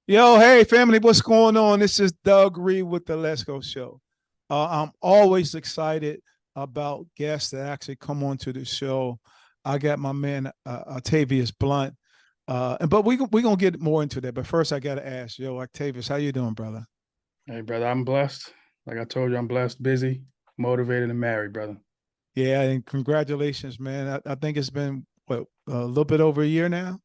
Yo, hey family, what's going on? This is Doug Reed with the Let's Go Show. I'm always excited about guests that actually come onto the show. I got my man Octavius Blount, but we gonna get more into that. But first, I gotta ask, yo, Octavius, how you doing, brother? Hey, brother, I'm blessed. Like I told you, I'm blessed, busy, motivated, and married, brother. Yeah, and congratulations, man. I think it's been what a little bit over a year now.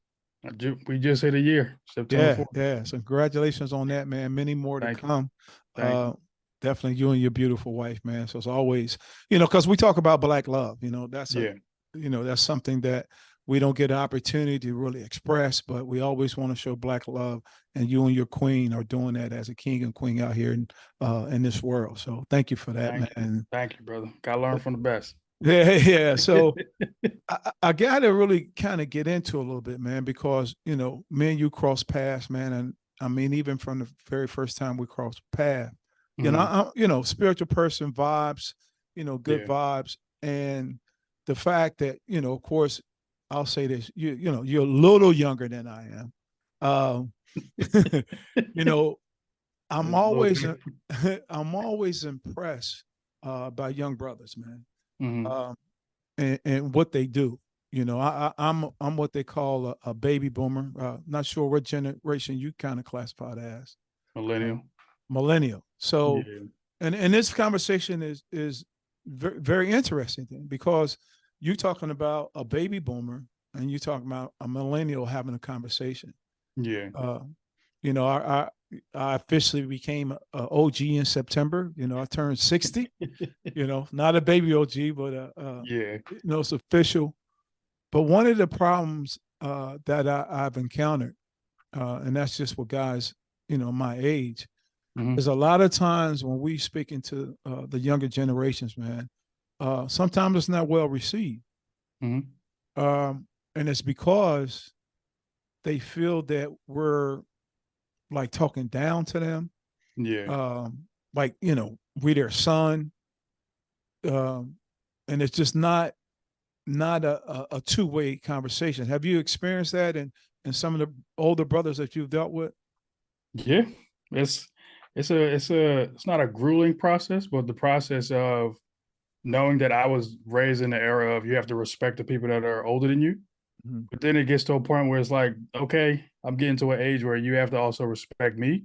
We just hit a year, September Yeah, 4th. yeah. So congratulations on that, man. Many more to Thank you. come. Thank you. Uh, Definitely you and your beautiful wife, man. So it's always, because we talk about Black love, Yeah. that's something that we don't get an opportunity to really express, but we always want to show Black love, and you and your queen are doing that as a king and queen out here in this world. So thank you for that, Thank you. man. Thank you, brother. Gotta learn from the best. Yeah, yeah. So I got to really kind of get into a little bit, man, because me and you cross paths, man, and I mean, even from the very first time we crossed paths, Mhm. spiritual person vibes, good Yeah. vibes, and the fact that of course, I'll say this, you're a little younger than I am. Um, you know, I'm It's a little always bit. I'm always impressed by young brothers, man. Mhm. Um, and what they do. I'm what they call a baby boomer. Not sure what generation you kind of classified as. Uh, Millennial. Millennial. So, Yeah. and this conversation is very, very interesting thing, because you talking about a baby boomer and you talking about a millennial having a conversation. Yeah. Uh, you know, I, I officially became a OG in September. I turned 60. Not a baby OG, but Yeah. it's official. But one of the problems that I've encountered, and that's just with guys, my age, Mhm. is a lot of times when we speak into the younger generations, man, sometimes it's not well received. Mhm. And it's because they feel that we're like talking down to them, Yeah. like, we their son. Um, and it's just not a two-way conversation. Have you experienced that in some of the older brothers that you've dealt with? Yeah. It's it's not a grueling process, but the process of knowing that I was raised in the era of you have to respect the people that are older than you. Mhm. But then it gets to a point where it's like, okay, I'm getting to an age where you have to also respect me.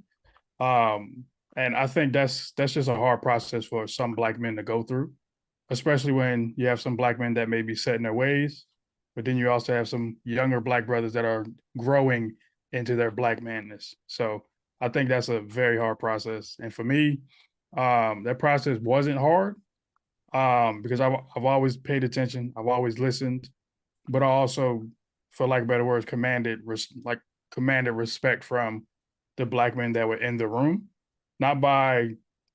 Um, and I think that's just a hard process for some black men to go through, especially when you have some black men that may be set in their ways, but then you also have some younger black brothers that are growing into their black manness. So I think that's a very hard process. And for me, that process wasn't hard because I've always paid attention, I've always listened, but I also, for lack of better words, commanded respect from the black men that were in the room, not by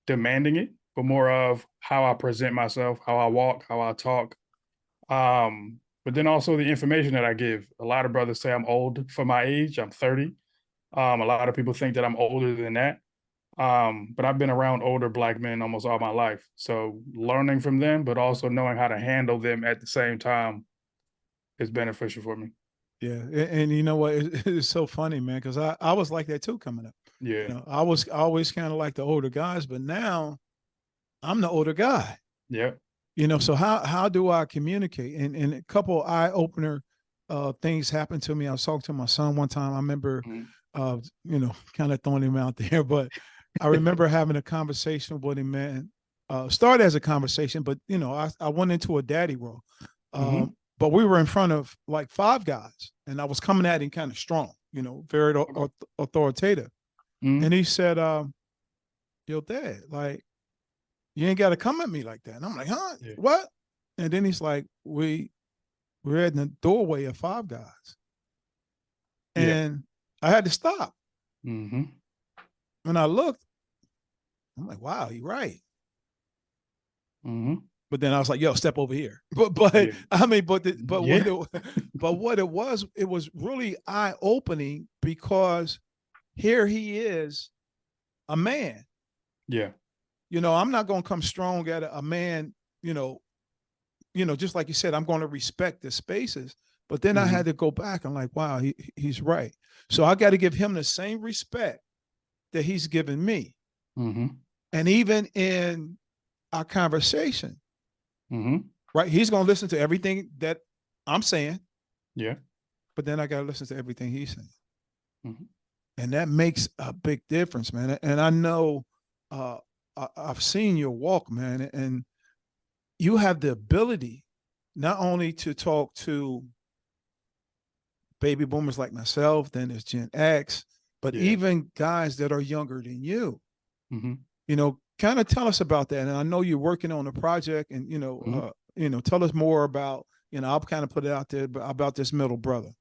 demanding it, but more of how I present myself, how I walk, how I talk. But then also the information that I give. A lot of brothers say I'm old for my age. I'm 30. A lot of people think that I'm older than that. But I've been around older black men almost all my life. So learning from them, but also knowing how to handle them at the same time is beneficial for me. Yeah, and you know what? It's so funny, man, because I was like that too coming up. Yeah. I was always kind of like the older guys, but now I'm the older guy. Yeah. So how do I communicate? And a couple eye opener things happened to me. I was talking to my son one time. I remember, Mhm. kind of throwing him out there, but I remember having a conversation with him, man. Started as a conversation, but I went into a daddy role. Mhm. But we were in front of like five guys, and I was coming at him kind of strong, very Okay. authoritative. And Mhm. he said, "Yo, Dad, like you ain't got to come at me like that." And I'm like, "Huh? Yeah. What?" And then he's like, we're in the doorway of five guys, Yeah. and I had to stop. Mhm. When I looked, I'm like, "Wow, you're right." Mhm. But then I was like, "Yo, step over here." But Yeah. I mean, but Yeah. what it was really eye opening, because here he is, a man. Yeah. I'm not going to come strong at a man. Just like you said, I'm going to respect the spaces. But then I Mhm. had to go back and like, wow, he's right. So I got to give him the same respect that he's given me. Mhm. And even in our conversation, Mhm. right? He's going to listen to everything that I'm saying, Yeah. but then I got to listen to everything he's saying. Mhm. And that makes a big difference, man. And I know I've seen your walk, man, and you have the ability not only to talk to baby boomers like myself, then there's Gen X, but Yeah. even guys that are younger than you. Mhm. You know, kind of tell us about that. And I know you're working on a project, and tell us more about. I'll kind of put it out there about this Middle Brotha.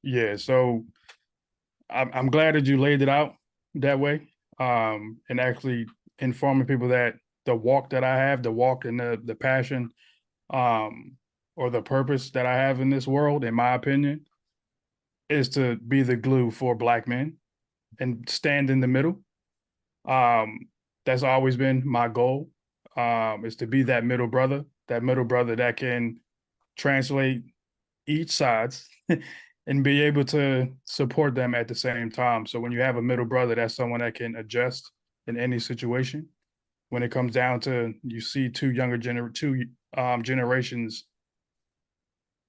Yeah. So I'm glad that you laid it out that way, and actually informing people that the walk that I have, the walk and the passion, or the purpose that I have in this world, in my opinion, is to be the glue for Black men and stand in the middle. Um, that's always been my goal, is to be that middle brother that can translate each sides and be able to support them at the same time. So when you have a middle brother, that's someone that can adjust in any situation. When it comes down to, you see two generations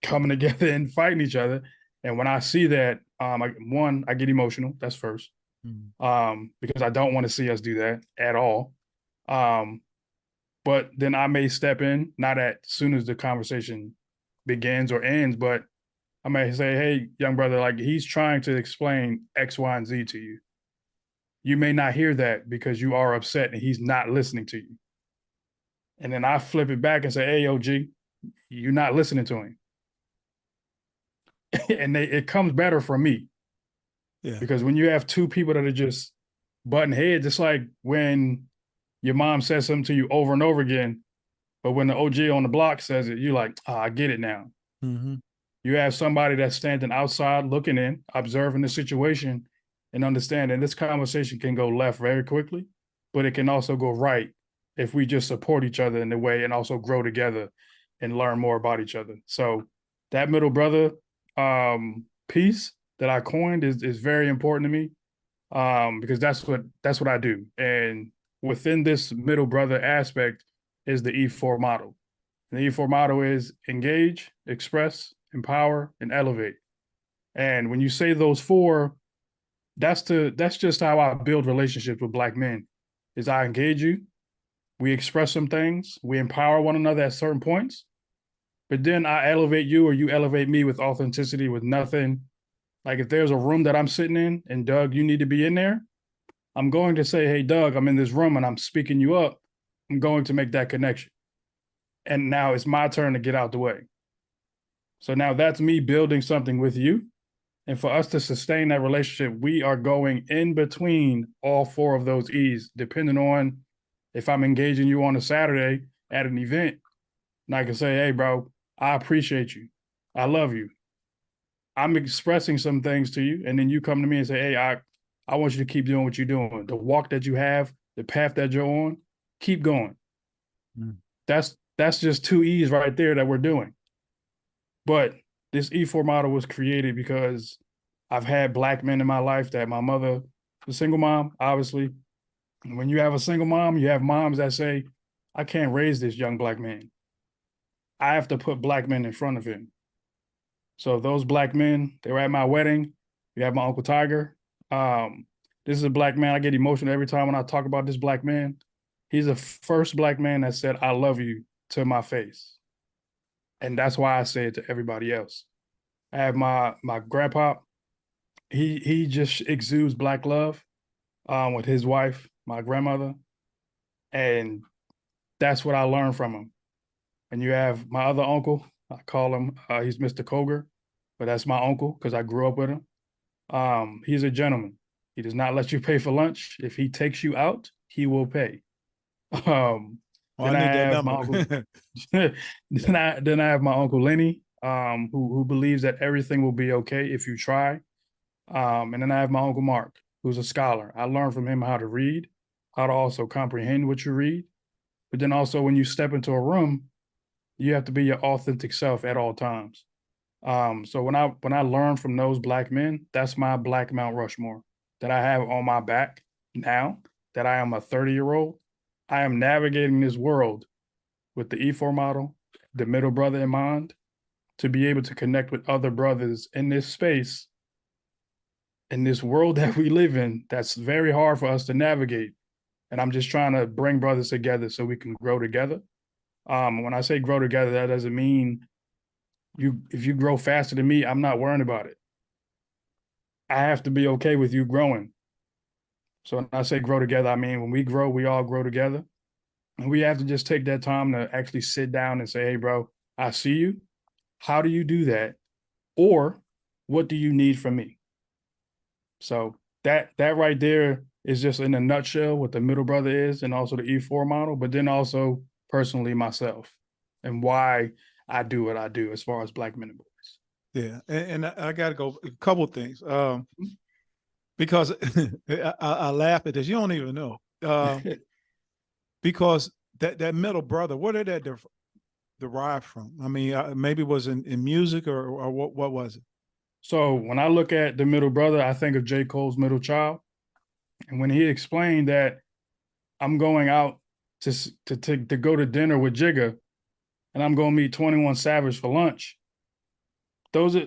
coming together and fighting each other. And when I see that, I get emotional. That's first, because I don't want to see us do that at all. But then I may step in, not as soon as the conversation begins or ends, but I may say, hey, young brother, like, he's trying to explain X, Y, and Z to you. You may not hear that because you are upset and he's not listening to you. And then I flip it back and say, hey, OG, you're not listening to him. And it comes better from me. Yeah. Because when you have two people that are just butting heads, it's like when your mom says something to you over and over again, but when the OG on the block says it, you're like, I get it now. Mm-hmm. You have somebody that's standing outside, looking in, observing the situation, and understanding this conversation can go left very quickly, but it can also go right if we just support each other in the way and also grow together and learn more about each other. So that middle brother piece that I coined is very important to me, because that's what I do. And within this middle brother aspect is the E4 model. And the E4 model is engage, express, empower, and elevate. And when you say those four, that's just how I build relationships with Black men. Is I engage you, we express some things, we empower one another at certain points, but then I elevate you or you elevate me with authenticity, with nothing. Like, if there's a room that I'm sitting in and Doug, you need to be in there, I'm going to say, hey, Doug, I'm in this room and I'm speaking you up. I'm going to make that connection. And now it's my turn to get out the way. So now that's me building something with you. And for us to sustain that relationship, we are going in between all four of those E's, depending on if I'm engaging you on a Saturday at an event. And I can say, hey, bro, I appreciate you. I love you. I'm expressing some things to you. And then you come to me and say, hey, I want you to keep doing what you're doing. The walk that you have, the path that you're on, keep going. Mm. That's just two E's right there that we're doing. But this E4 model was created because I've had Black men in my life that my mother was a single mom, obviously. And when you have a single mom, you have moms that say, I can't raise this young Black man. I have to put Black men in front of him. So those Black men, they were at my wedding. You have my Uncle Tiger. This is a Black man. I get emotional every time when I talk about this Black man. He's the first Black man that said, I love you to my face. And that's why I say it to everybody else. I have my grandpa. He just exudes Black love, with his wife, my grandmother. And that's what I learned from him. And you have my other uncle. I call him, he's Mr. Koger, but that's my uncle because I grew up with him. He's a gentleman. He does not let you pay for lunch. If he takes you out, he will pay. I need that have number. my uncle. then I have my uncle Lenny, who believes that everything will be okay if you try. And then I have my uncle Mark, who's a scholar. I learned from him how to read, how to also comprehend what you read. But then also when you step into a room, you have to be your authentic self at all times. So when I learn from those black men, that's my black Mount Rushmore that I have on my back now that I am a 30-year-old. I am navigating this world with the E4 model, the middle brother in mind, to be able to connect with other brothers in this space, in this world that we live in, that's very hard for us to navigate. And I'm just trying to bring brothers together so we can grow together. When I say grow together, that doesn't mean if you grow faster than me, I'm not worrying about it. I have to be okay with you growing. So when I say grow together, I mean, when we grow, we all grow together. And we have to just take that time to actually sit down and say, hey, bro, I see you. How do you do that? Or what do you need from me? So that right there is just in a nutshell what the middle brother is, and also the E4 model, but then also personally myself and why I do what I do as far as Black men and boys. Yeah, and I got to go a couple of things because I laugh at this. You don't even know because that middle brother, where did that derive from? I mean, maybe it was in music or what was it? So when I look at the middle brother, I think of J. Cole's Middle Child. And when he explained that I'm going out to go to dinner with Jigga and I'm going to meet 21 Savage for lunch,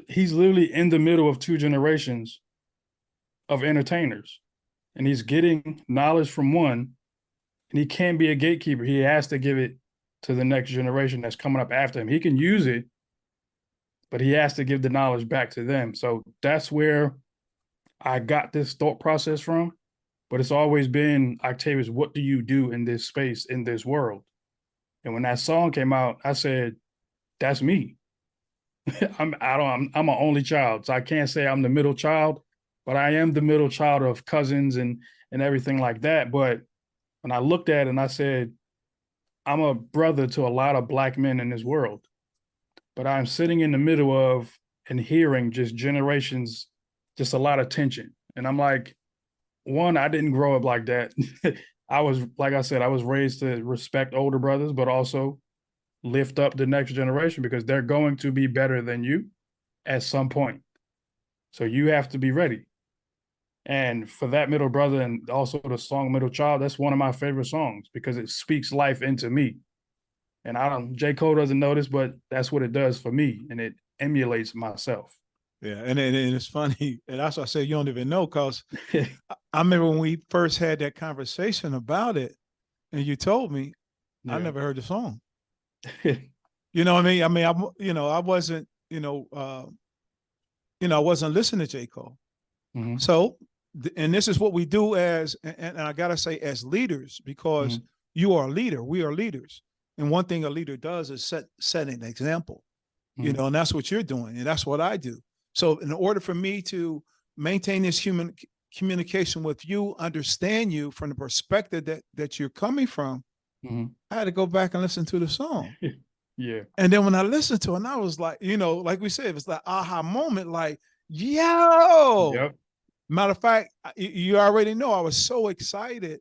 he's literally in the middle of two generations of entertainers. And he's getting knowledge from one, and he can't be a gatekeeper. He has to give it to the next generation that's coming up after him. He can use it, but he has to give the knowledge back to them. So that's where I got this thought process from. But it's always been, Octavius, what do you do in this space, in this world? And when that song came out, I said, that's me. I'm an only child. So I can't say I'm the middle child, but I am the middle child of cousins and everything like that. But when I looked at it and I said, I'm a brother to a lot of Black men in this world, but I'm sitting in the middle of and hearing just generations, just a lot of tension. And I'm like, one, I didn't grow up like that. I was, like I said, I was raised to respect older brothers, but also lift up the next generation because they're going to be better than you at some point. So you have to be ready. And for that middle brother and also the song Middle Child, that's one of my favorite songs because it speaks life into me. And J. Cole doesn't know this, but that's what it does for me. And it emulates myself. Yeah, and it's funny, and that's why I say you don't even know, because I remember when we first had that conversation about it, and you told me, I never heard the song. You know what I mean? I mean, I wasn't, I wasn't listening to J. Cole. Mm-hmm. So, and this is what we do and I gotta say, as leaders, because you are a leader, we are leaders, and one thing a leader does is set an example, and that's what you're doing, and that's what I do. So in order for me to maintain this human communication with you, understand you from the perspective that you're coming from, I had to go back and listen to the song. Yeah. And then when I listened to it, and I was like, like we said, it was like aha moment, like, yo. Yep. Matter of fact, you already know I was so excited,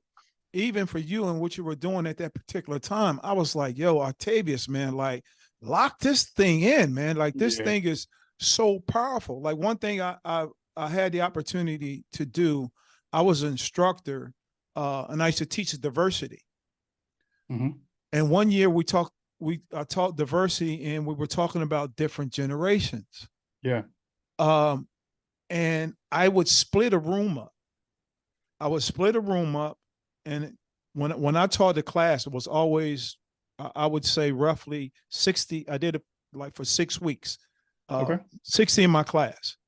even for you and what you were doing at that particular time. I was like, yo, Octavius, man, like, lock this thing in, man. Like, this thing is so powerful. Like, one thing I had the opportunity to do, I was an instructor, and I used to teach diversity. And one year I taught diversity, and we were talking about different generations. Yeah. And I would split a room up. And when I taught the class, it was always, I would say roughly 60. I did it like for 6 weeks. 60 in my class.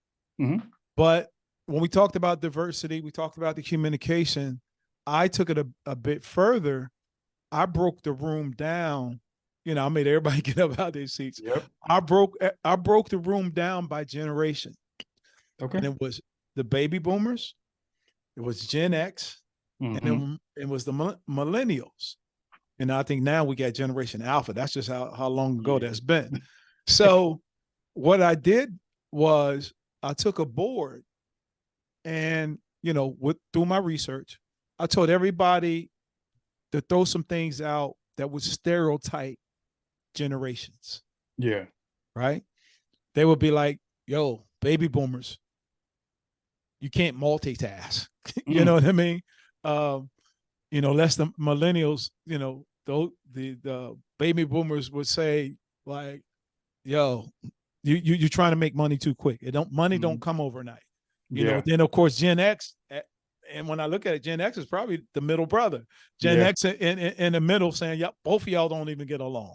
But when we talked about diversity, we talked about the communication, I took it a bit further. I broke the room down. I made everybody get up out of their seats. Yep. I broke the room down by generation. Okay. And it was the baby boomers, it was Gen X, and then it was the millennials. And I think now we got Generation Alpha. That's just how long ago that's been. So what I did was I took a board and, through my research, I told everybody to throw some things out that would stereotype generations. Yeah. Right. they would be like, yo, baby boomers, you can't multitask. You know what I mean? Less than millennials, the baby boomers would say like, yo, you're trying to make money too quick. Money don't come overnight. Then of course Gen X, and when I look at it, Gen X is probably the middle brother. Gen X in the middle saying, yep, both of y'all don't even get along.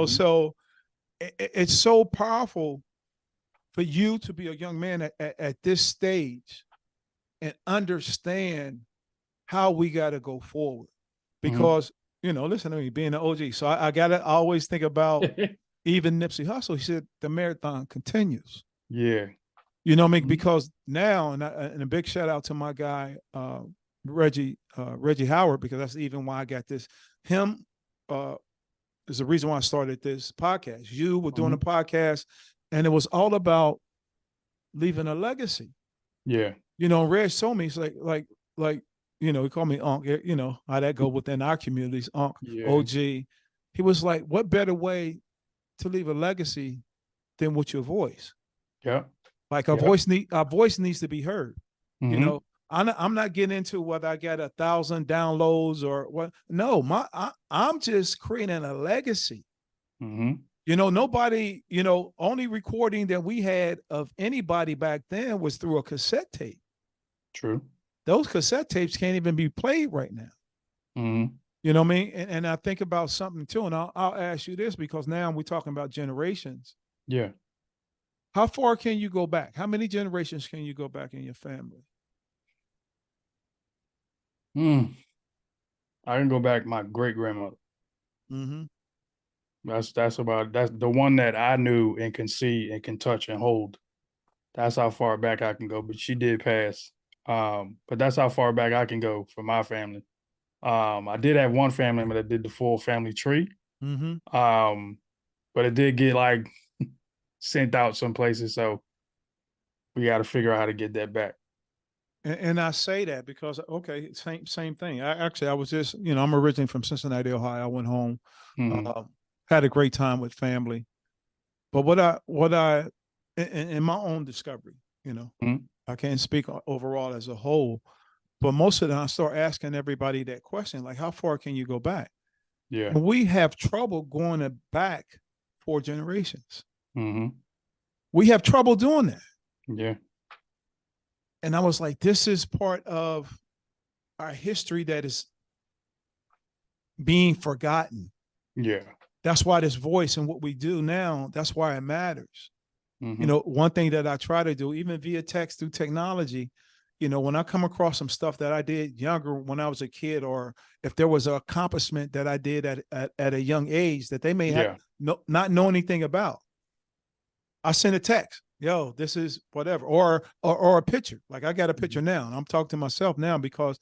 So it's so powerful for you to be a young man at this stage and understand how we got to go forward. Because, listen to me, being an OG. So I always think about even Nipsey Hussle. He said, the marathon continues. Yeah. You know what I mean? Because now, and a big shout out to my guy, Reggie Howard, because that's even why I got this. Him is the reason why I started this podcast. You were doing a podcast, and it was all about leaving a legacy. Yeah. Reg told me, he's like, he called me Unc, how that go within our communities, Unc, OG. He was like, what better way to leave a legacy than with your voice? Yeah. Like our voice needs to be heard. I'm not getting into whether I got 1,000 downloads or what. No, I'm just creating a legacy. Nobody, only recording that we had of anybody back then was through a cassette tape. True. Those cassette tapes can't even be played right now. You know what I mean? And I think about something too, and I'll ask you this, because now we're talking about generations. Yeah. How far can you go back? How many generations can you go back in your family? I can go back my great grandmother. That's the one that I knew and can see and can touch and hold. That's how far back I can go. But she did pass. But that's how far back I can go for my family. I did have one family member that did the full family tree. But it did get like sent out some places, so we got to figure out how to get that back. And I say that because, okay, same thing. I was just, I'm originally from Cincinnati, Ohio. I went home, had a great time with family. But what I in my own discovery, I can't speak overall as a whole, but most of the time I start asking everybody that question, like, how far can you go back? Yeah. And we have trouble going back 4 generations. We have trouble doing that. Yeah. And I was like, this is part of our history that is being forgotten. Yeah. That's why this voice and what we do now, that's why it matters. One thing that I try to do, even via text through technology, when I come across some stuff that I did younger when I was a kid, or if there was an accomplishment that I did at a young age that they may have not know anything about, I send a text, yo, this is whatever, or a picture. Like I got a picture now, and I'm talking to myself now because,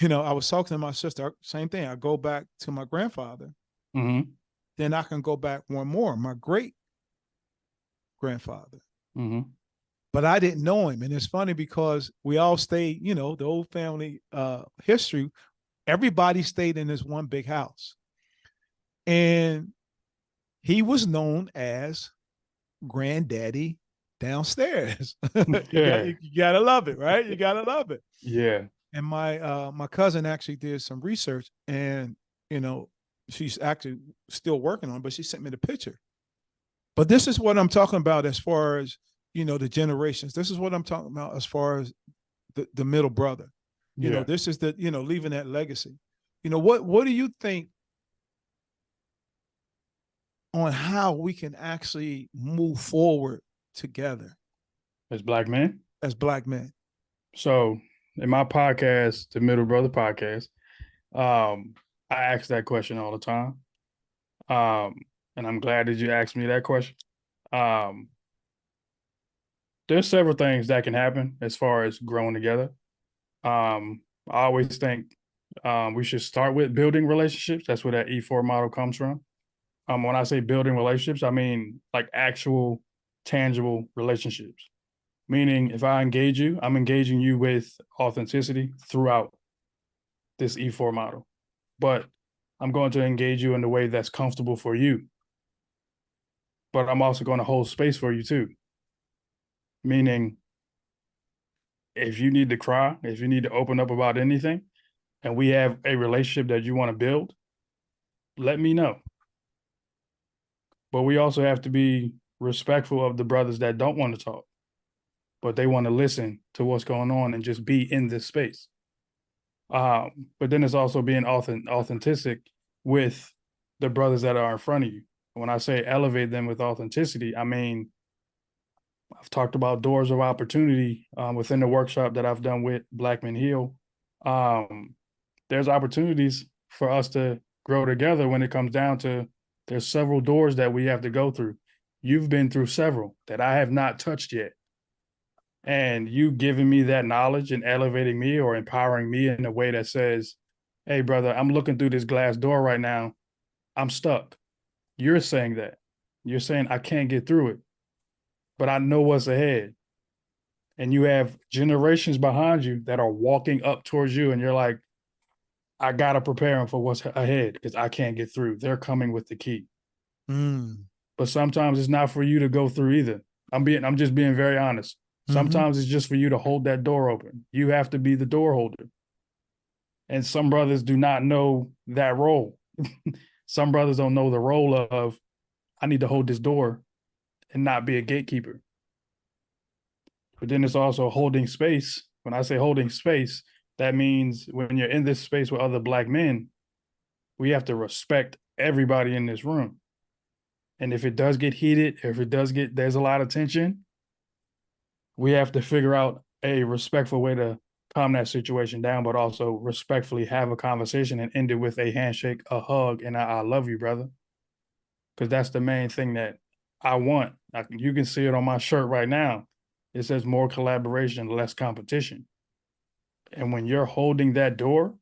I was talking to my sister, same thing. I go back to my grandfather, then I can go back one more, my great grandfather. But I didn't know him. And it's funny because we all stayed, the old family history, everybody stayed in this one big house. And he was known as Granddaddy downstairs. You gotta love it, right? You gotta love it. Yeah. And my cousin actually did some research, and she's actually still working on it, but she sent me the picture. But this is what I'm talking about as far as the generations. This is what I'm talking about as far as the middle brother. This is the leaving that legacy. What do you think on how we can actually move forward together as black men? As black men. So in my podcast, the Middle Brotha podcast, I ask that question all the time. And I'm glad that you asked me that question. There's several things that can happen as far as growing together. I always think we should start with building relationships. That's where that E4 model comes from. When I say building relationships, I mean like actual tangible relationships. Meaning if I engage you, I'm engaging you with authenticity throughout this E4 model. But I'm going to engage you in the way that's comfortable for you. but I'm also going to hold space for you too. Meaning, if you need to cry, if you need to open up about anything, and we have a relationship that you want to build, let me know. But we also have to be respectful of the brothers that don't want to talk, but they want to listen to what's going on and just be in this space. But then it's also being authentic with the brothers that are in front of you. When I say elevate them with authenticity, I mean, I've talked about doors of opportunity within the workshop that I've done with Black Men Heal. There's opportunities for us to grow together when it comes down to there's several doors that we have to go through. You've been through several that I have not touched yet. And you giving me that knowledge and elevating me or empowering me in a way that says, hey, brother, I'm looking through this glass door right now. I'm stuck. You're saying that. You're saying I can't get through it, but I know what's ahead. And you have generations behind you that are walking up towards you, and you're like, I got to prepare them for what's ahead because I can't get through. They're coming with the key. But sometimes it's not for you to go through either. I'm just being very honest. Sometimes it's just for you to hold that door open. You have to be the door holder. And some brothers do not know that role. Some brothers don't know the role of, I need to hold this door and not be a gatekeeper. But then it's also holding space. When I say holding space, that means when you're in this space with other Black men, we have to respect everybody in this room. And if it does get heated, there's a lot of tension, we have to figure out a respectful way to calm that situation down, but also respectfully have a conversation and end it with a handshake, a hug, and I love you, brother. Because that's the main thing that I want. You can see it on my shirt right now. It says more collaboration, less competition. And when you're holding that door,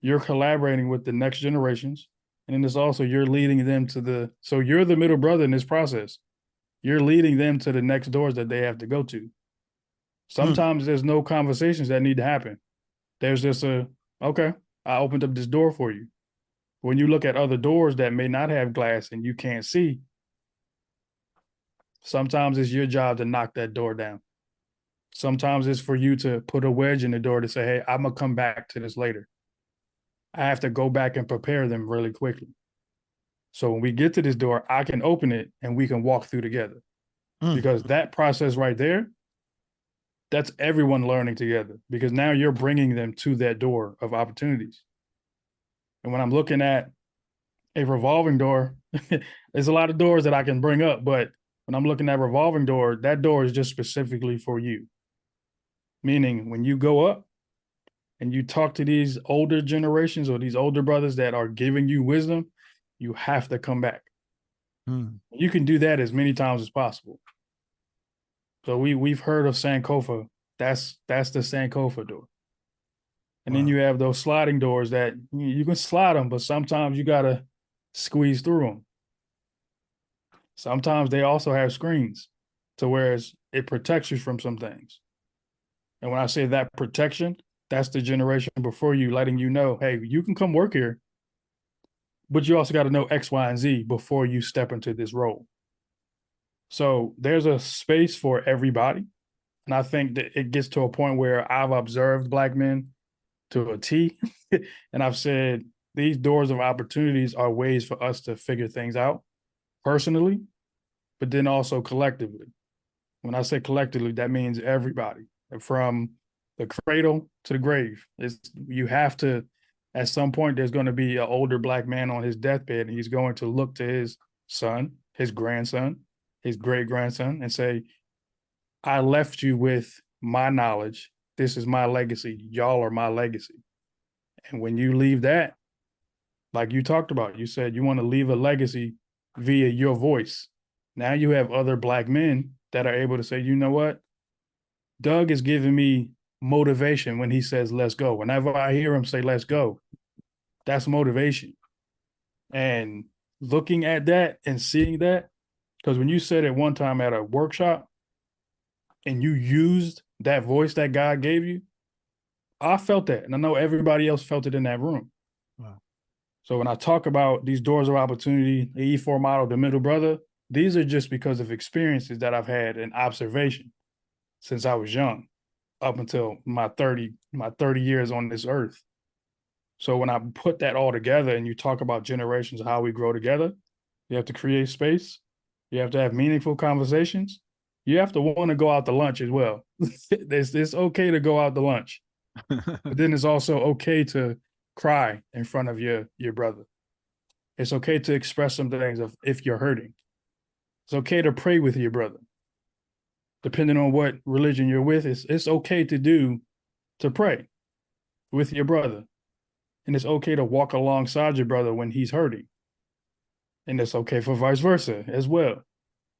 you're collaborating with the next generations. And then it's also, you're leading them so you're the middle brother in this process. You're leading them to the next doors that they have to go to. Sometimes there's no conversations that need to happen. There's just okay, I opened up this door for you. When you look at other doors that may not have glass and you can't see, sometimes it's your job to knock that door down. Sometimes it's for you to put a wedge in the door to say, hey, I'm going to come back to this later. I have to go back and prepare them really quickly. So when we get to this door, I can open it and we can walk through together. Because that process right there, that's everyone learning together, because now you're bringing them to that door of opportunities. And when I'm looking at a revolving door, there's a lot of doors that I can bring up, but when I'm looking at a revolving door, that door is just specifically for you. Meaning when you go up and you talk to these older generations or these older brothers that are giving you wisdom, you have to come back. You can do that as many times as possible. So we've heard of Sankofa. That's the Sankofa door. And then you have those sliding doors that you can slide them, but sometimes you got to squeeze through them. Sometimes they also have screens to where it protects you from some things. And when I say that protection, that's the generation before you letting you know, hey, you can come work here, but you also got to know X, Y, and Z before you step into this role. So there's a space for everybody. And I think that it gets to a point where I've observed Black men to a T. And I've said, these doors of opportunities are ways for us to figure things out personally, but then also collectively. When I say collectively, that means everybody from the cradle to the grave. You have to, at some point, there's going to be an older Black man on his deathbed, and he's going to look to his son, his grandson, his great-grandson, and say, I left you with my knowledge. This is my legacy. Y'all are my legacy. And when you leave that, like you talked about, you said you want to leave a legacy via your voice. Now you have other Black men that are able to say, you know what? Doug is giving me motivation when he says, let's go. Whenever I hear him say, let's go, that's motivation. And looking at that and seeing that, because when you said it one time at a workshop and you used that voice that God gave you, I felt that. And I know everybody else felt it in that room. Wow. So when I talk about these doors of opportunity, the E4 model, the middle brother, these are just because of experiences that I've had and observation since I was young, up until my 30 years on this earth. So when I put that all together and you talk about generations of how we grow together, you have to create space. You have to have meaningful conversations. You have to want to go out to lunch as well. It's okay to go out to lunch, but then it's also okay to cry in front of your brother. It's okay to express some things if you're hurting. It's okay to pray with your brother. Depending on what religion you're with, it's okay to pray with your brother. And it's okay to walk alongside your brother when he's hurting. And it's okay for vice versa as well.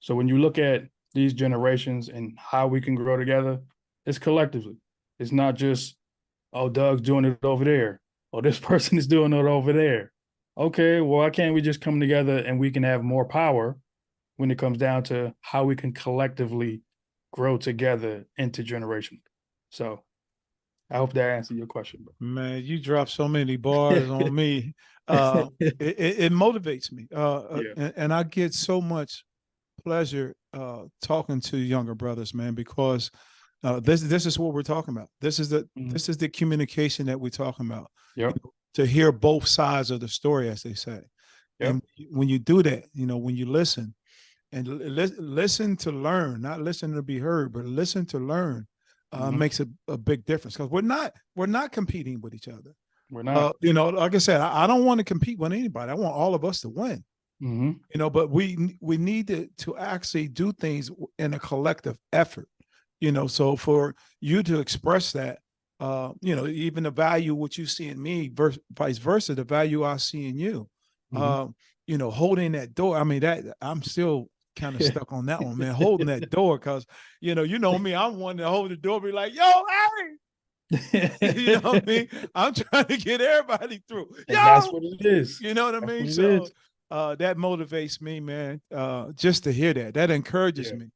So when you look at these generations and how we can grow together, it's collectively. It's not just, oh, Doug's doing it over there, or this person is doing it over there. Okay, well, why can't we just come together and we can have more power when it comes down to how we can collectively grow together intergenerationally? So I hope that answered your question, bro. Man, you dropped so many bars on me. It motivates me. And I get so much pleasure talking to younger brothers, man, because this is what we're talking about. This is the communication that we're talking about. Yep. To hear both sides of the story, as they say. Yep. And when you do that, when you listen and listen to learn, not listen to be heard, but listen to learn, makes a big difference, because we're not competing with each other. We're not. Like I said, I don't want to compete with anybody. I want all of us to win. But we need to actually do things in a collective effort. So for you to express that, even the value what you see in me, vice versa, the value I see in you, holding that door. I mean, that I'm still kind of stuck on that one, man. Holding that door, because you know me, I'm one to hold the door, be like, yo, Harry. You know what I mean? I'm trying to get everybody through. Yo! That's what it is. You know what I mean? So that motivates me, man. Just to hear that encourages me.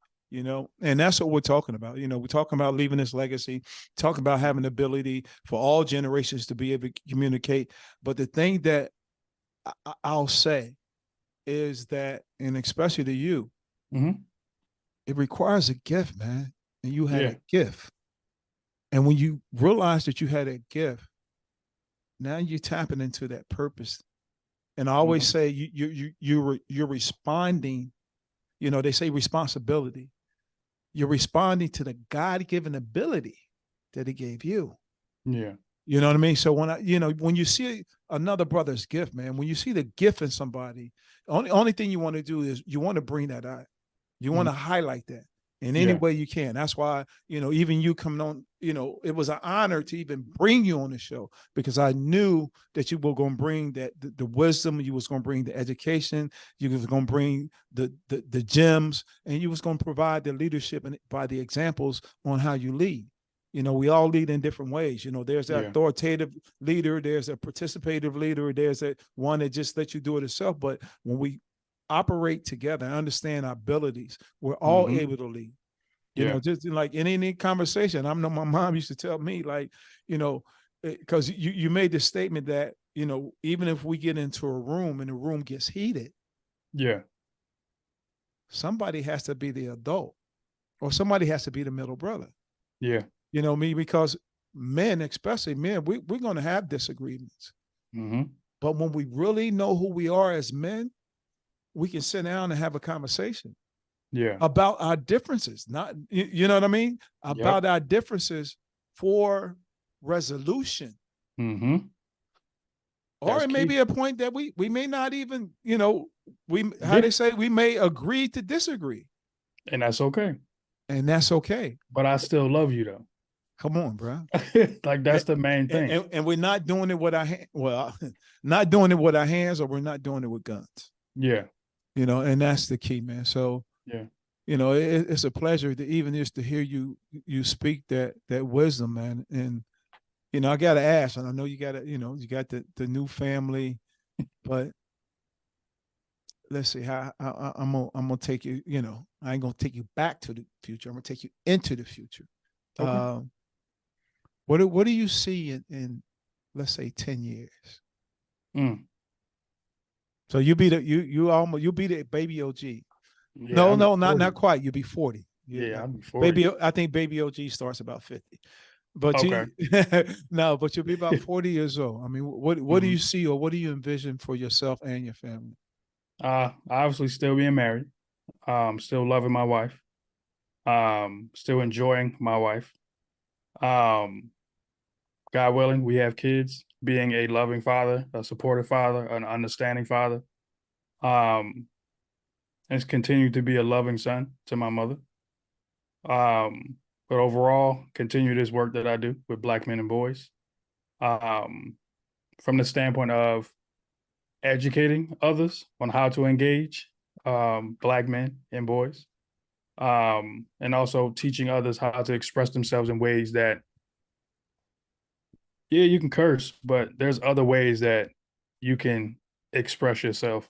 And that's what we're talking about. We're talking about leaving this legacy, talking about having the ability for all generations to be able to communicate. But the thing that I'll say is that, and especially to you, it requires a gift, man. And you had a gift. And when you realize that you had a gift, now you're tapping into that purpose. And I always say you're responding. They say responsibility. You're responding to the God-given ability that He gave you. Yeah. You know what I mean? So when you see another brother's gift, man, when you see the gift in somebody, only thing you want to do is you want to bring that out. You want to highlight that in any way you can. That's why, even you coming on, it was an honor to even bring you on the show, because I knew that you were going to bring the wisdom, you was going to bring the education, you was going to bring the gems, and you was going to provide the leadership and by the examples on how you lead. We all lead in different ways. There's that authoritative leader, there's a participative leader, there's that one that just lets you do it yourself. But when we operate together and understand our abilities, we're all able to lead. Just like in any conversation. I know my mom used to tell me, like, because you made the statement that, even if we get into a room and the room gets heated, somebody has to be the adult, or somebody has to be the middle brother. Yeah. Because men, especially men, we're going to have disagreements. But when we really know who we are as men, we can sit down and have a conversation about our differences. Not, you know what I mean? About our differences for resolution. Or it may be a point that we may not even, they say, we may agree to disagree. And that's okay. And that's okay. But I still love you, though. Come on, bro. Like, that's the main thing. And we're not doing it with our not doing it with our hands, or we're not doing it with guns. Yeah. And that's the key, man. So, it's a pleasure to even just to hear you speak that wisdom, man. And, I got to ask, and I know you got to, you got the new family, but let's see how I'm going to take you, I ain't going to take you back to the future. I'm going to take you into the future. Okay. What do you see in let's say 10 years? So you'll be the baby OG. Yeah, No, I'll be no, not 40. quite. You'll be 40. Yeah, I'll be 40. Baby, I think baby OG starts about 50. But Okay. you no, but you'll be about 40 years old. I mean, what do hmm you see or what do you envision for yourself and your family? Obviously still being married, still loving my wife, still enjoying my wife. Um, God willing, we have kids, being a loving father, a supportive father, an understanding father, um, and continue to be a loving son to my mother. Um, but overall, continue this work that I do with Black men and boys, um, from the standpoint of educating others on how to engage Black men and boys, and also teaching others how to express themselves in ways that, yeah, you can curse, but there's other ways that you can express yourself.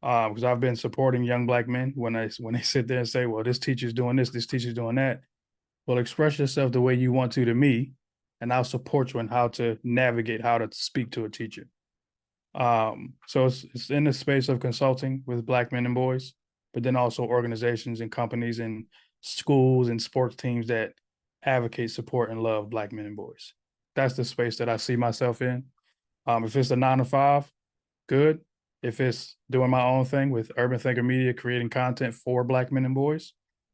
Because I've been supporting young Black men when they sit there and say, "Well, this teacher's doing this teacher's doing that." Well, express yourself the way you want to me, and I'll support you in how to navigate how to speak to a teacher. So it's in the space of consulting with Black men and boys, but then also organizations and companies and schools and sports teams that advocate, support, and love Black men and boys. That's the space that I see myself in. If it's a 9 to 5, good. If it's doing my own thing with UrbanThinker Media, creating content for Black men and boys,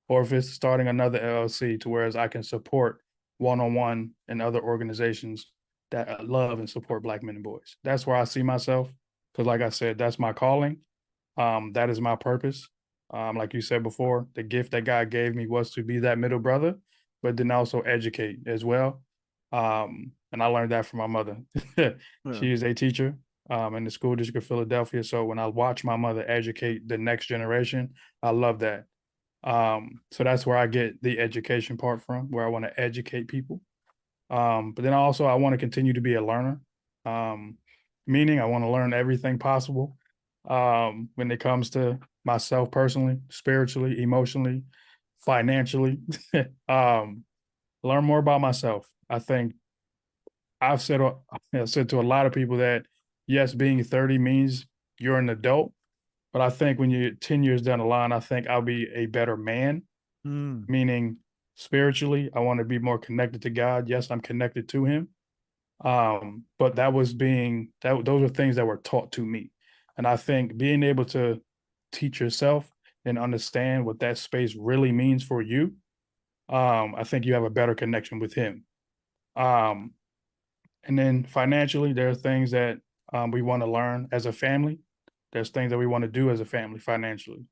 or if it's starting another LLC to whereas I can support one-on-one and other organizations that love and support Black men and boys. That's where I see myself. Because like I said, that's my calling. That is my purpose. Like you said before, the gift that God gave me was to be that middle brother, but then also educate as well. And I learned that from my mother. She is a teacher in the school district of Philadelphia. So when I watch my mother educate the next generation, I love that. So that's where I get the education part from, where I want to educate people. But then also I want to continue to be a learner, meaning I want to learn everything possible when it comes to myself personally, spiritually, emotionally, financially. Learn more about myself. I think I've said to a lot of people that yes, being 30 means you're an adult, but I think when you're 10 years down the line, I think I'll be a better man, meaning spiritually, I want to be more connected to God. Yes, I'm connected to him. But those are things that were taught to me. And I think being able to teach yourself and understand what that space really means for you, I think you have a better connection with him. And then financially, there are things that we want to learn as a family. There's things that we want to do as a family financially.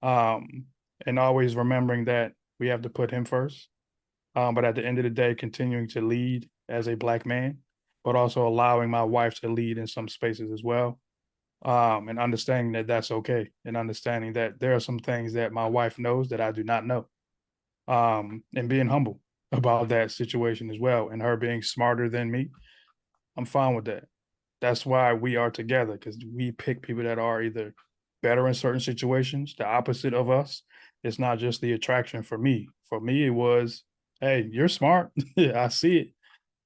And always remembering that we have to put him first. But at the end of the day, continuing to lead as a Black man, but also allowing my wife to lead in some spaces as well. And understanding that that's okay. And understanding that there are some things that my wife knows that I do not know. And being humble about that situation as well. And her being smarter than me, I'm fine with that. That's why we are together, because we pick people that are either better in certain situations, the opposite of us. It's not just the attraction for me. For me, it was, hey, you're smart. I see it.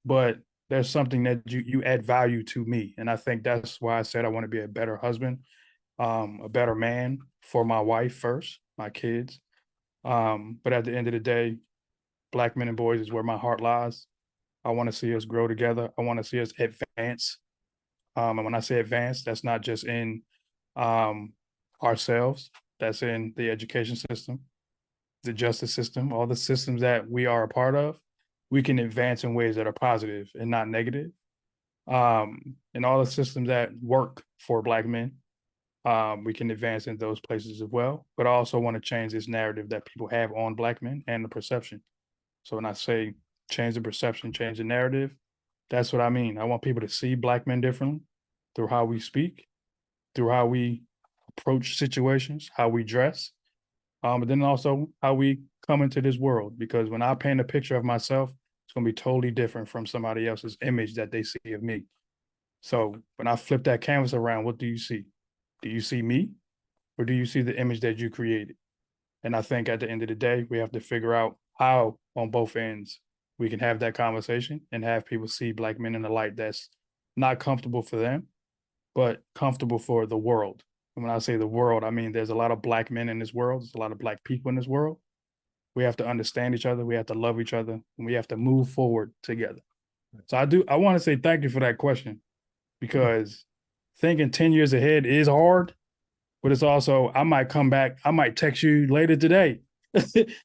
But there's something that you add value to me. And I think that's why I said I want to be a better husband, a better man for my wife first, my kids. But at the end of the day, Black men and boys is where my heart lies. I want to see us grow together. I want to see us advance. And when I say advance, that's not just in ourselves, that's in the education system, the justice system, all the systems that we are a part of. We can advance in ways that are positive and not negative. And all the systems that work for Black men, we can advance in those places as well. But I also want to change this narrative that people have on Black men and the perception. So when I say change the perception, change the narrative, that's what I mean. I want people to see Black men differently through how we speak, through how we approach situations, how we dress, but then also how we come into this world. Because when I paint a picture of myself, it's going to be totally different from somebody else's image that they see of me. So when I flip that canvas around, what do you see? Do you see me, or do you see the image that you created? And I think at the end of the day, we have to figure out how on both ends we can have that conversation and have people see Black men in a light that's not comfortable for them, but comfortable for the world. And when I say the world, I mean there's a lot of Black men in this world. There's a lot of Black people in this world. We have to understand each other. We have to love each other, and we have to move forward together. So I want to say thank you for that question, because thinking 10 years ahead is hard, but it's also, I might come back, I might text you later today,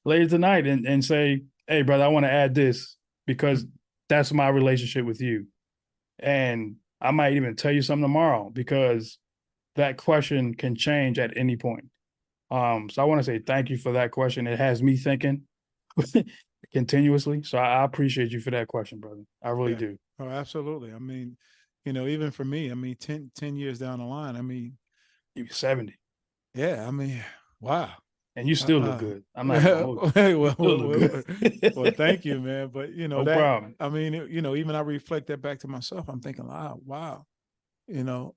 later tonight and say, hey, brother, I want to add this because that's my relationship with you. And I might even tell you something tomorrow because that question can change at any point. So I want to say thank you for that question. It has me thinking continuously. So I appreciate you for that question, brother. I really do. Oh, absolutely. I mean, even for me, I mean, 10 years down the line, I mean, You're 70. yeah, I mean, wow. And you still look good. I'm not gonna hold you. well, Still look good. well, thank you, man. But No problem. I mean, even I reflect that back to myself. I'm thinking, wow, and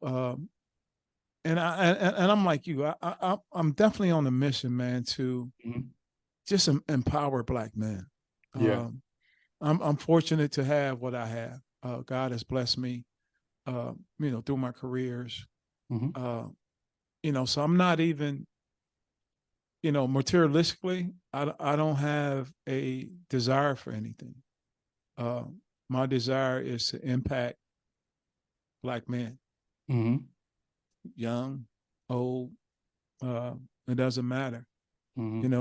I'm like you. I'm definitely on a mission, man, to just empower Black men. Yeah. I'm fortunate to have what I have. God has blessed me, through my careers. So I'm not even, materialistically, I don't have a desire for anything. My desire is to impact Black men, young, old, it doesn't matter,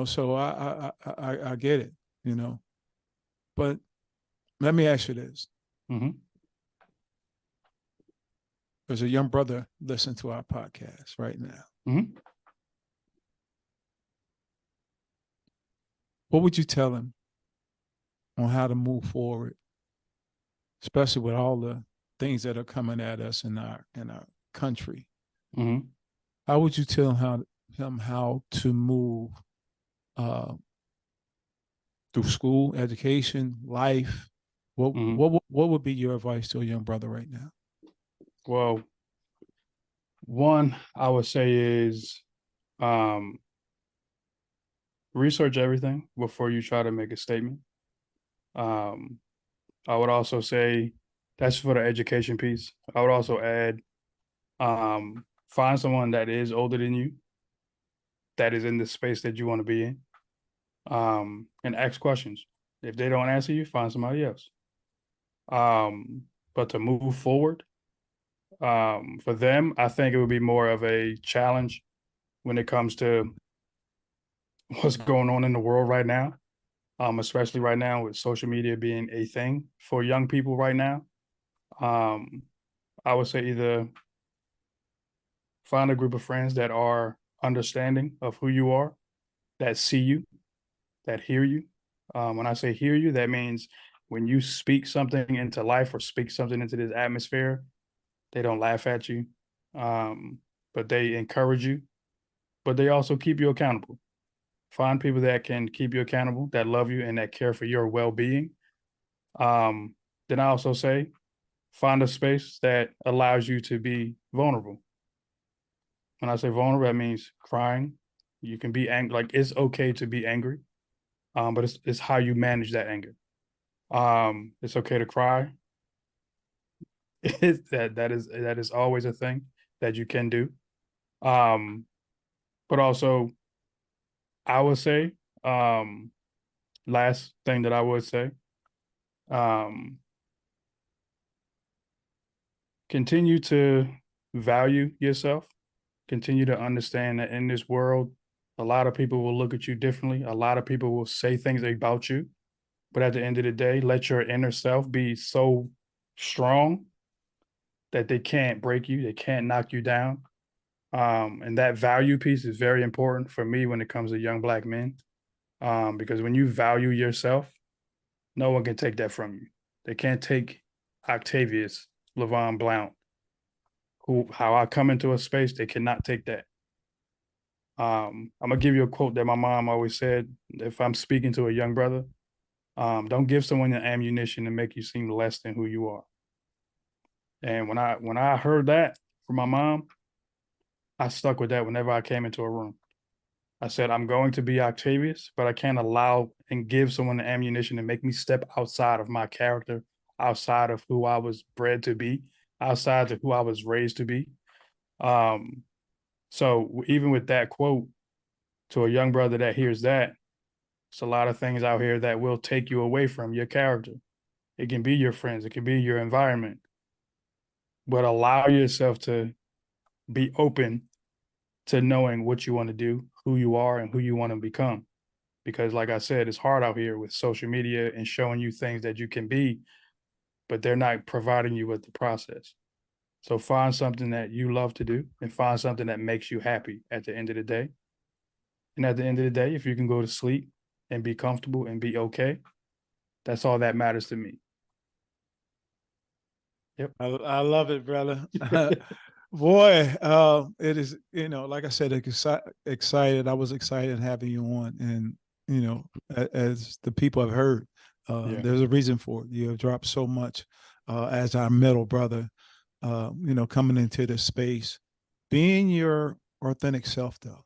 so I get it, but let me ask you this. There's a young brother listening to our podcast right now. What would you tell him on how to move forward, especially with all the things that are coming at us in our country? How would you tell him how to move through school, education, life? What would be your advice to a young brother right now? Well, one I would say is research everything before you try to make a statement. I would also say that's for the education piece. I would also add, find someone that is older than you, that is in the space that you want to be in, and ask questions. If they don't answer you, find somebody else. But to move forward, for them, I think it would be more of a challenge when it comes to what's going on in the world right now, especially right now with social media being a thing for young people right now. I would say either find a group of friends that are understanding of who you are, that see you, that hear you. When I say hear you, that means when you speak something into life or speak something into this atmosphere, they don't laugh at you, but they encourage you, but they also keep you accountable. Find people that can keep you accountable, that love you, and that care for your well-being. Then I also say, find a space that allows you to be vulnerable. When I say vulnerable, that means crying. You can be angry. Like, it's okay to be angry, but it's how you manage that anger. It's okay to cry. That is always a thing that you can do. But also, I would say, last thing that I would say, continue to value yourself. Continue to understand that in this world, a lot of people will look at you differently. A lot of people will say things about you. But at the end of the day, let your inner self be so strong that they can't break you. They can't knock you down. And that value piece is very important for me when it comes to young Black men. Because when you value yourself, no one can take that from you. They can't take Octavius Blount, how I come into a space, they cannot take that. I'm gonna give you a quote that my mom always said. If I'm speaking to a young brother, don't give someone an ammunition to make you seem less than who you are. And when I heard that from my mom, I stuck with that whenever I came into a room. I said, I'm going to be Octavius, but I can't allow and give someone the ammunition to make me step outside of my character, outside of who I was bred to be, outside of who I was raised to be. So even with that quote, to a young brother that hears that, it's a lot of things out here that will take you away from your character. It can be your friends, it can be your environment, but allow yourself to be open to knowing what you want to do, who you are, and who you want to become. Because like I said, it's hard out here with social media and showing you things that you can be, but they're not providing you with the process. So find something that you love to do and find something that makes you happy at the end of the day. And at the end of the day, if you can go to sleep and be comfortable and be okay, that's all that matters to me. Yep. I love it, brother. Boy, it is, like I said, excited. I was excited having you on. And, as the people have heard, there's a reason for it. You have dropped so much as our middle brother, coming into this space, being your authentic self, though.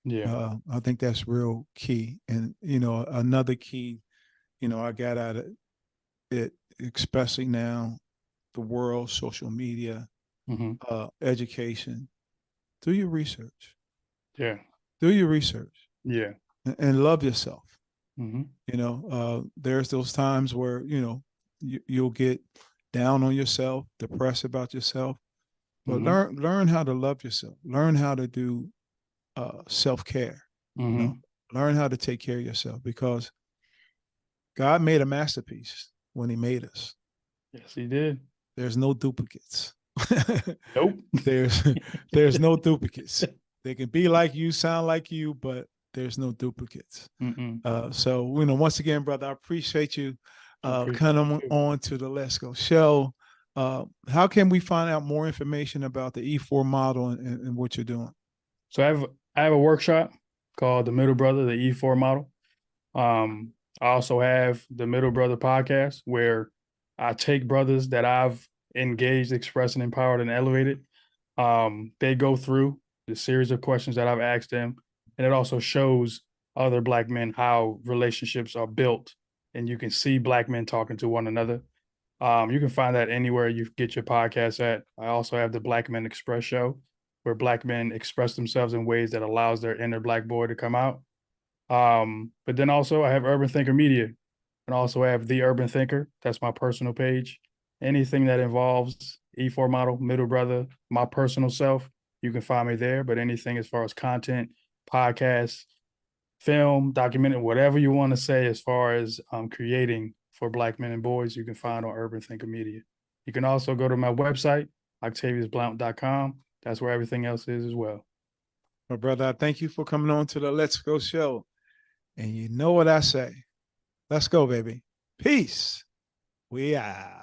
Yeah. I think that's real key. And, another key, I got out of it, especially now, the world, social media, education. Do your research. Yeah. Do your research. Yeah. And love yourself. Mm-hmm. There's those times where, you'll get down on yourself, depressed about yourself, but learn how to love yourself. Learn how to do self-care. Learn how to take care of yourself, because God made a masterpiece when he made us. Yes, he did. There's no duplicates. Nope. There's no duplicates. They can be like you, sound like you, but there's no duplicates. So, once again, brother, I appreciate you coming on to the Let's Go show. How can we find out more information about the E4 model and what you're doing? So I have a workshop called the Middle Brotha, the E4 model. I also have the Middle Brotha podcast, where I take brothers that I've engaged, expressed, and empowered and elevated. They go through the series of questions that I've asked them, and it also shows other Black men how relationships are built, and you can see Black men talking to one another. You can find that anywhere you get your podcast at. I also have the Black Men Express show, where Black men express themselves in ways that allows their inner Black boy to come out. But then also I have UrbanThinker Media, and also have the Urban Thinker. That's my personal page. Anything that involves E4 model, Middle Brotha, my personal self, you can find me there. But anything as far as content, podcasts, film, documentary, whatever you want to say as far as creating for Black men and boys, you can find on UrbanThinker Media. You can also go to my website, octaviusblount.com. That's where everything else is as well. My brother, I thank you for coming on to the Let's Go show. And you know what I say. Let's go, baby. Peace. We are.